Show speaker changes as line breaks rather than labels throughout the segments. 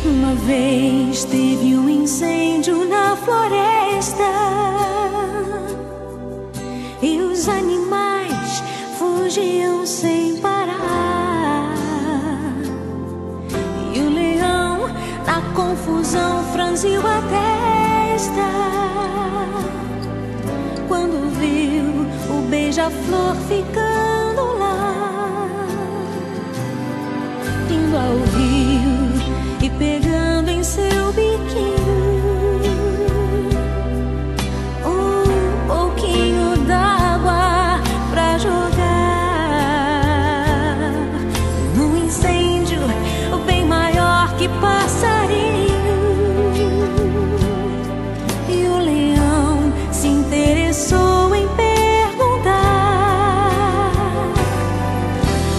Uma vez teve um incêndio na floresta e os animais fugiam sem parar. E o leão, na confusão, franziu a testa quando viu o beija-flor ficando lá, indo ao rio e pegando em seu biquinho um pouquinho d'água pra jogar num incêndio bem maior que passarinho. E o leão se interessou em perguntar: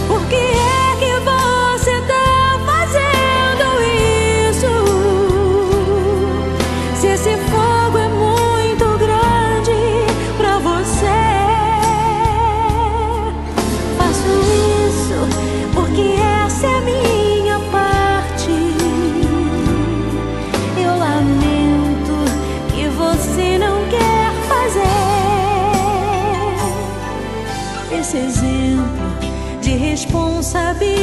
por que é que você tá fazendo isso? Se esse fogo é muito grande pra você. Faço isso porque essa é a minha parte. Eu lamento que você não quer fazer. Esse exemplo de responsabilidade